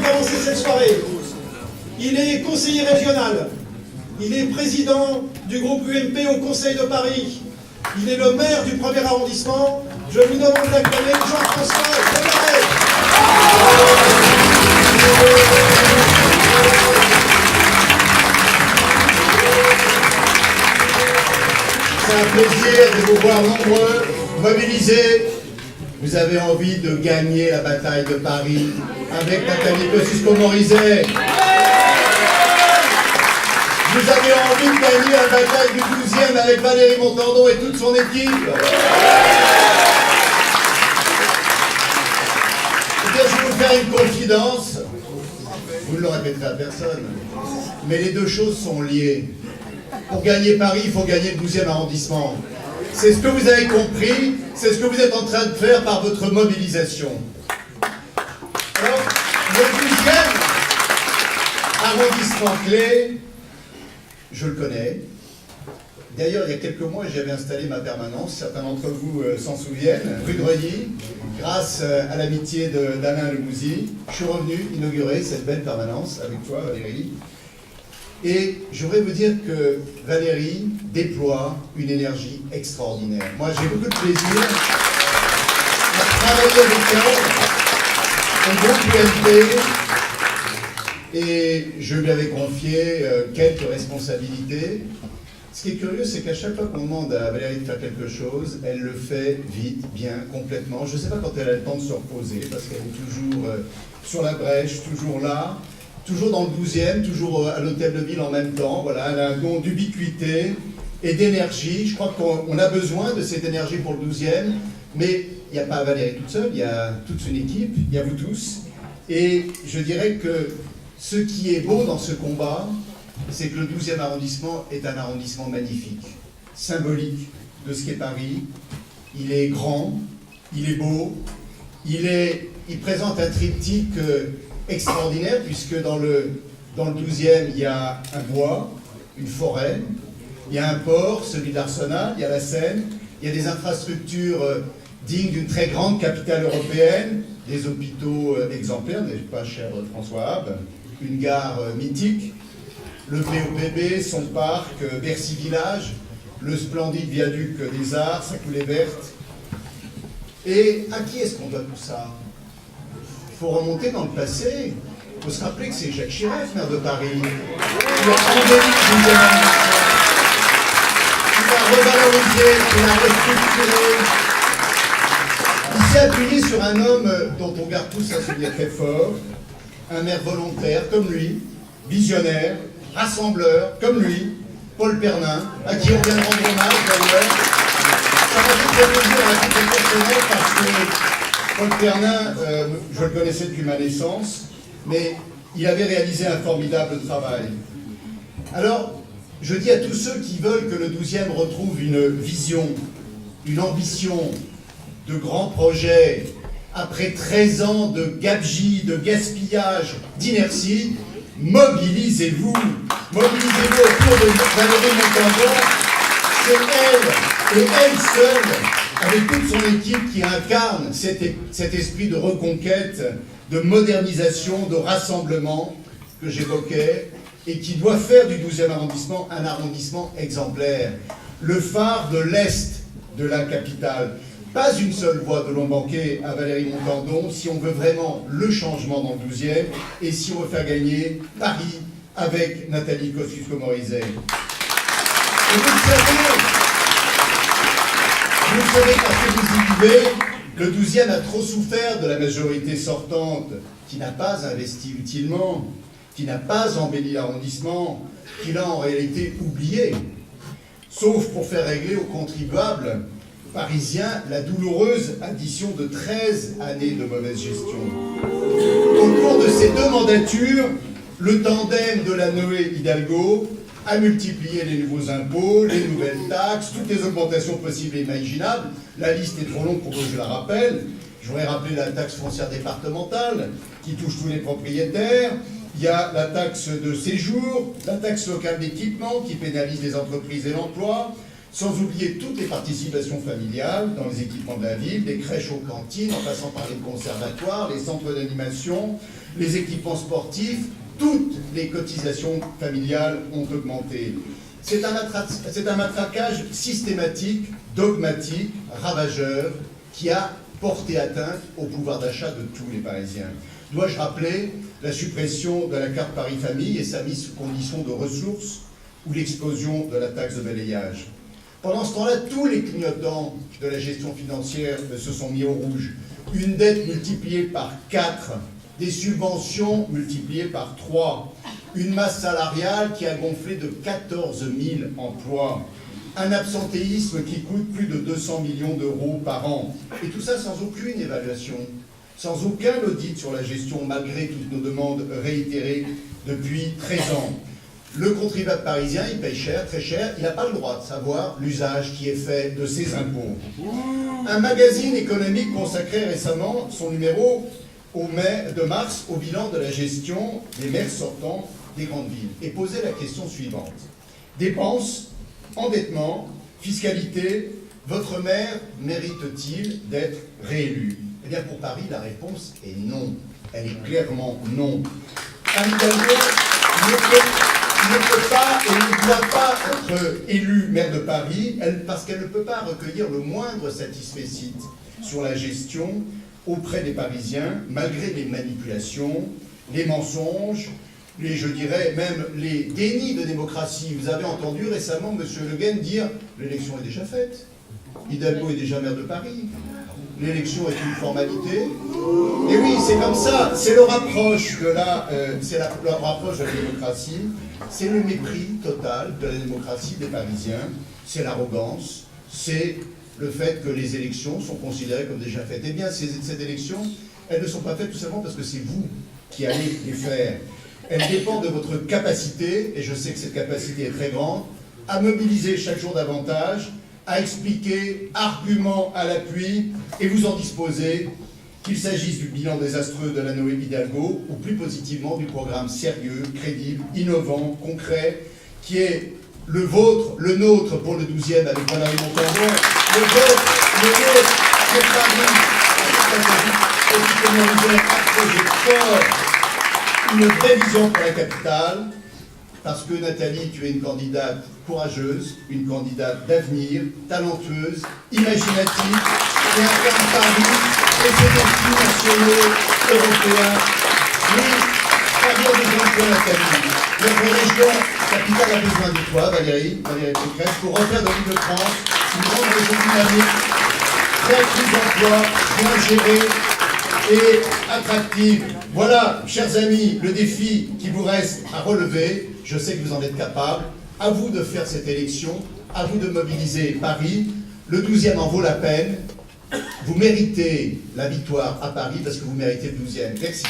commencer cette soirée. Il est conseiller régional. Il est président du groupe UMP au Conseil de Paris. Il est le maire du 1er arrondissement. Je vous demande d'acclamer Jean-François Jeanmaret. C'est un plaisir de vous voir nombreux, mobilisés. Vous avez envie de gagner la bataille de Paris avec Nathalie Kosciusko-Morizet. Vous avez envie de gagner la bataille du 12e avec Valérie Montandon et toute son équipe. Je vais vous faire une confidence. Vous ne le répéterez à personne. Mais les deux choses sont liées. Pour gagner Paris, il faut gagner le 12e arrondissement. C'est ce que vous avez compris, c'est ce que vous êtes en train de faire par votre mobilisation. Alors, le 12e arrondissement clé, je le connais. D'ailleurs, il y a quelques mois, j'avais installé ma permanence, certains d'entre vous s'en souviennent, rue de Reuilly, grâce à l'amitié d'Alain Lemouzy. Je suis revenu inaugurer cette belle permanence avec toi, Valérie. Et je voudrais vous dire que Valérie déploie une énergie extraordinaire. Moi, j'ai beaucoup de plaisir à travailler avec elle, au groupe UMP, et je lui avais confié quelques responsabilités. Ce qui est curieux, c'est qu'à chaque fois qu'on demande à Valérie de faire quelque chose, elle le fait vite, bien, complètement. Je ne sais pas quand elle a le temps de se reposer, parce qu'elle est toujours sur la brèche, toujours là. Toujours dans le 12e, toujours à l'hôtel de ville en même temps. Voilà, elle a un don d'ubiquité et d'énergie. Je crois qu'on a besoin de cette énergie pour le 12e, mais il n'y a pas Valérie toute seule, il y a toute son équipe, il y a vous tous. Et je dirais que ce qui est beau dans ce combat, c'est que le 12e arrondissement est un arrondissement magnifique, symbolique de ce qu'est Paris. Il est grand, il est beau, il présente un triptyque extraordinaire, puisque dans le 12e, il y a un bois, une forêt, il y a un port, celui de l'Arsenal, il y a la Seine, il y a des infrastructures dignes d'une très grande capitale européenne, des hôpitaux exemplaires, n'est-ce pas, cher François Habe, une gare mythique, le POPB, son parc, Bercy Village, le splendide viaduc des Arts, sa coulée verte. Et à qui est-ce qu'on doit tout ça ? Il faut remonter dans le passé. Il faut se rappeler que c'est Jacques Chirac, maire de Paris, qui a endémique le 12e arrondissement, qui l'a revalorisé, qui l'a restructuré. Il s'est appuyé sur un homme dont on garde tous un souvenir très fort, un maire volontaire comme lui, visionnaire, rassembleur comme lui, Paul Pernin, à qui on vient de rendre hommage d'ailleurs. Ça m'a fait plaisir à la titre personnel parce que Paul Pernin, je le connaissais depuis ma naissance, mais il avait réalisé un formidable travail. Alors, je dis à tous ceux qui veulent que le 12e retrouve une vision, une ambition de grands projets, après 13 ans de gabegie, de gaspillage, d'inertie, mobilisez-vous. Mobilisez-vous autour de Valérie Montandon. C'est elle, et elle seule, avec toute son équipe qui incarne cet esprit de reconquête, de modernisation, de rassemblement que j'évoquais, et qui doit faire du 12e arrondissement un arrondissement exemplaire. Le phare de l'Est de la capitale. Pas une seule voix de l'on manquait à Valérie Montandon si on veut vraiment le changement dans le 12e et si on veut faire gagner Paris avec Nathalie Kosciusko-Morizet. Et vous le savez parce que vous y vivez, le 12e a trop souffert de la majorité sortante qui n'a pas investi utilement, qui n'a pas embelli l'arrondissement, qui l'a en réalité oublié, sauf pour faire régler aux contribuables parisiens la douloureuse addition de 13 années de mauvaise gestion. Au cours de ces deux mandatures, le tandem de la Noé Hidalgo a multiplié les nouveaux impôts, les nouvelles taxes, toutes les augmentations possibles et imaginables. La liste est trop longue pour que je la rappelle. Je voudrais rappeler la taxe foncière départementale qui touche tous les propriétaires. Il y a la taxe de séjour, la taxe locale d'équipement qui pénalise les entreprises et l'emploi, sans oublier toutes les participations familiales dans les équipements de la ville, des crèches aux cantines, en passant par les conservatoires, les centres d'animation, les équipements sportifs, toutes les cotisations familiales ont augmenté. C'est un matraquage systématique, dogmatique, ravageur, qui a porté atteinte au pouvoir d'achat de tous les Parisiens. Dois-je rappeler la suppression de la carte Paris-Famille et sa mise sous condition de ressources ou l'explosion de la taxe de balayage? Pendant ce temps-là, tous les clignotants de la gestion financière se sont mis au rouge. Une dette multipliée par 4, des subventions multipliées par 3, une masse salariale qui a gonflé de 14 000 emplois, un absentéisme qui coûte plus de 200 millions d'euros par an. Et tout ça sans aucune évaluation, sans aucun audit sur la gestion, malgré toutes nos demandes réitérées depuis 13 ans. Le contribuable parisien, il paye cher, très cher, il n'a pas le droit de savoir l'usage qui est fait de ses impôts. Un magazine économique consacrait récemment son numéro de mars au bilan de la gestion des maires sortants des grandes villes et posait la question suivante. Dépenses, endettement, fiscalité, votre maire mérite-t-il d'être réélu? Eh bien, pour Paris, la réponse est non. Elle est clairement non. Anne Hidalgo ne peut pas et ne doit pas être élue maire de Paris parce qu'elle ne peut pas recueillir le moindre satisfecit sur la gestion auprès des Parisiens, malgré les manipulations, les mensonges, je dirais même les dénis de démocratie. Vous avez entendu récemment M. Le Guen dire « l'élection est déjà faite, Hidalgo est déjà maire de Paris, l'élection est une formalité ». Et oui, c'est comme ça, c'est le rapproche de le rapproche de la démocratie, c'est le mépris total de la démocratie des Parisiens, c'est l'arrogance, c'est le fait que les élections sont considérées comme déjà faites. Eh bien, ces élections, elles ne sont pas faites tout simplement parce que c'est vous qui allez les faire. Elles dépendent de votre capacité, et je sais que cette capacité est très grande, à mobiliser chaque jour davantage, à expliquer, arguments à l'appui, et vous en disposer, qu'il s'agisse du bilan désastreux de la Noël Hidalgo, ou plus positivement du programme sérieux, crédible, innovant, concret, qui est le vôtre, le nôtre pour le 12e avec Valérie Montandon, le nôtre, c'est Paris, un projet fort, une vraie vision pour la capitale, parce que Nathalie, tu es une candidate courageuse, une candidate d'avenir, talentueuse, imaginative, qui incarne Paris et ses défis nationaux, européens. Oui, pas bien besoin de toi, Nathalie. Notre région capitale a besoin de toi, Valérie Pécresse, pour refaire de l'Île-de-France une grande région dynamique, créatrice d'emplois, bien gérée et attractive. Voilà, chers amis, le défi qui vous reste à relever. Je sais que vous en êtes capables. À vous de faire cette élection, à vous de mobiliser Paris. Le 12e en vaut la peine. Vous méritez la victoire à Paris parce que vous méritez le 12e. Merci.